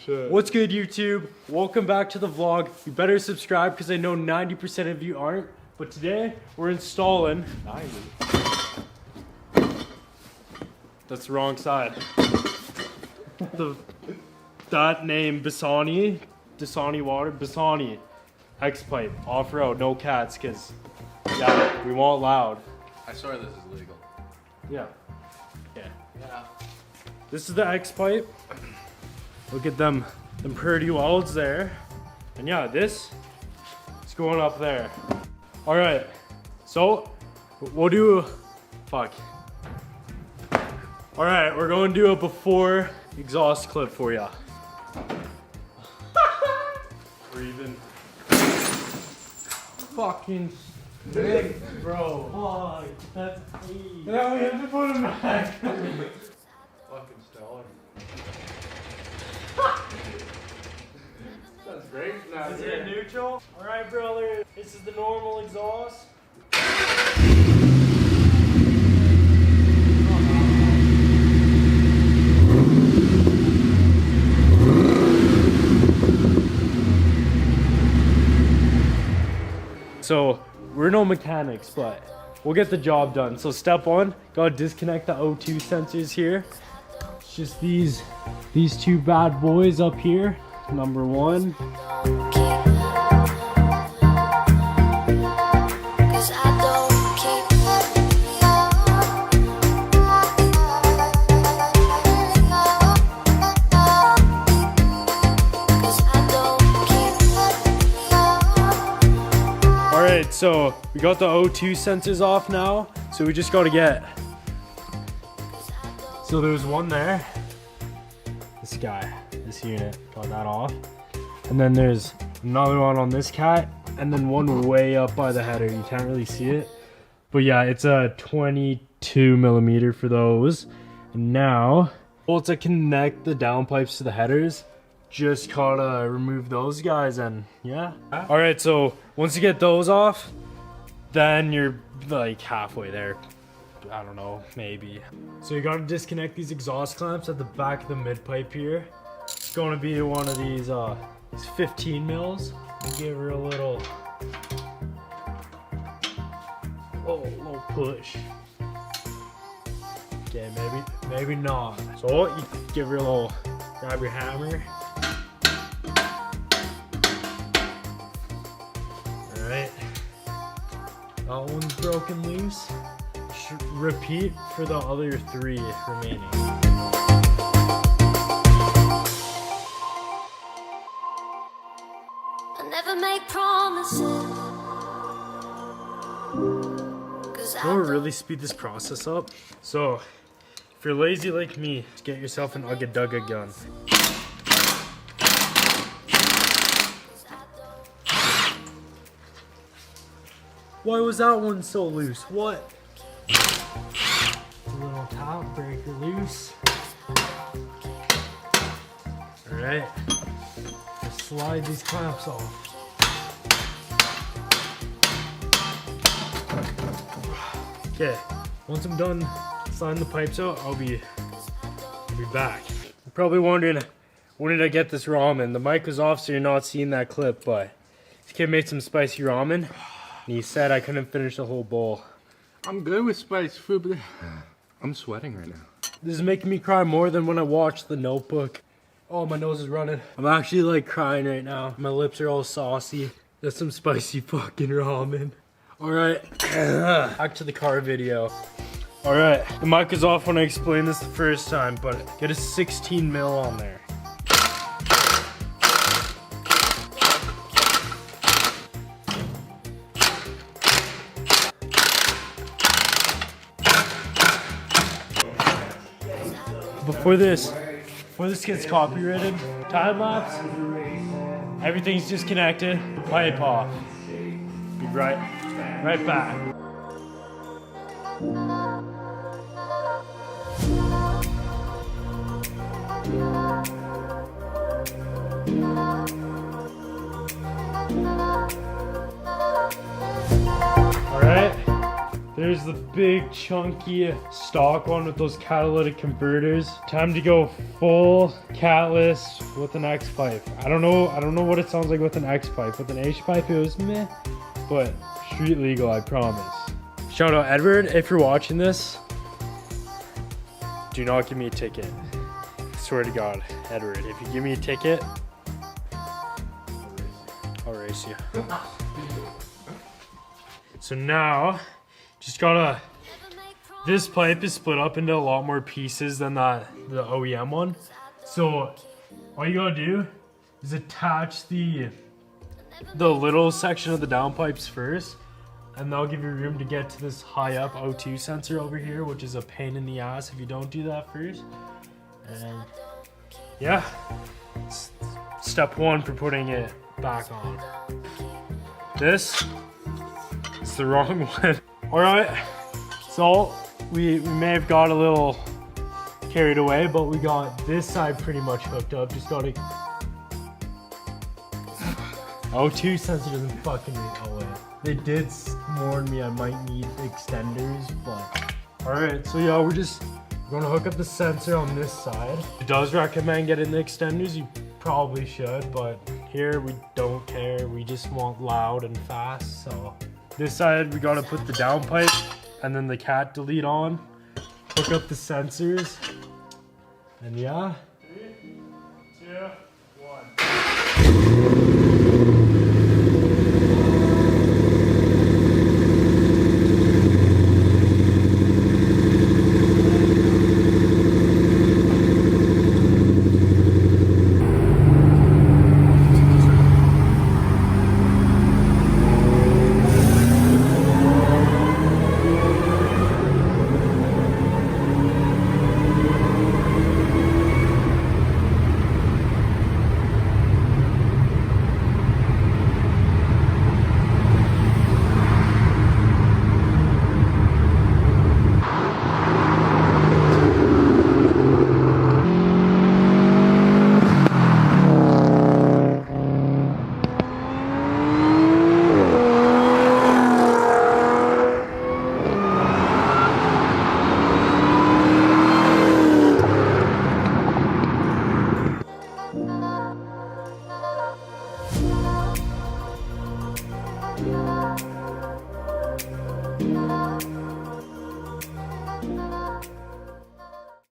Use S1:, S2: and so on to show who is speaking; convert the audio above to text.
S1: shit.
S2: What's good, YouTube? Welcome back to the vlog. You better subscribe because I know 90% of you aren't. But today we're installing. 90. That's the wrong side. That name Bassani, Dasani water, Bassani X pipe off-road, no cats, because yeah, we want loud.
S1: I swear this is legal.
S2: Yeah. This is the X pipe. Look at them pretty welds there. And yeah, this is going up there. All right, so we'll do, fuck. All right, we're going to do a before exhaust clip for ya. Or even fucking big, bro. Fuck, that's me. Now we have to put him back.
S1: Fucking stellar. That's great. Now
S2: Is it neutral? All right, brother. This is the normal exhaust. So we're no mechanics, but we'll get the job done. So step one, gotta disconnect the O2 sensors here. It's just these two bad boys up here. Number one. Alright, so we got the O2 sensors off now, so we just gotta get. So there's one there. This guy, this unit, got that off. And then there's another one on this cat, and then one way up by the header. You can't really see it. But yeah, it's a 22mm for those. And now, well, to connect the downpipes to the headers, just gotta remove those guys and yeah. All right, so once you get those off, then you're like halfway there. I don't know, maybe. So you gotta disconnect these exhaust clamps at the back of the mid pipe here. It's gonna be one of these 15 mils. Give her a little push. Okay, maybe not. So you give her a little, grab your hammer. Alright, that one's broken loose. Repeat for the other three remaining.
S3: I never make promises.
S2: We'll really speed this process up. So, if you're lazy like me, get yourself an Ugga Dugga gun. Why was that one so loose? What? A little top breaker loose. Alright. Just slide these clamps off. Okay, once I'm done sliding the pipes out, I'll be back. You're probably wondering, when did I get this ramen? The mic was off, so you're not seeing that clip, but this kid made some spicy ramen, and he said I couldn't finish the whole bowl.
S1: I'm good with spicy food, but I'm sweating right now.
S2: This is making me cry more than when I watched The Notebook. Oh, my nose is running. I'm actually like crying right now. My lips are all saucy. That's some spicy fucking ramen. Alright, back to the car video. Alright, the mic is off when I explained this the first time, but get a 16 mil on there. Before this gets copyrighted, time lapse, everything's disconnected, pipe off. Be right back. Alright, There's the big chunky stock one with those catalytic converters. Time to go full Catless with an X pipe. I don't know what it sounds like with an X pipe. With an H pipe it was meh, but street legal, I promise. Shout out Edward, if you're watching this, do not give me a ticket. I swear to God, Edward, if you give me a ticket, I'll race you. So now, just gotta, this pipe is split up into a lot more pieces than the OEM one. So all you gotta do is attach the little section of the downpipes first, and that'll give you room to get to this high up O2 sensor over here, which is a pain in the ass if you don't do that first. And yeah, step one for putting it back on. This is the wrong one. All right, so we may have got a little carried away, but we got this side pretty much hooked up. Just gotta, O2 sensor doesn't fucking away. They did warn me I might need extenders, but all right. So yeah, we're gonna hook up the sensor on this side. It does recommend getting the extenders. You probably should, but here we don't care. We just want loud and fast. So this side we gotta put the downpipe and then the cat delete on. Hook up the sensors, and yeah,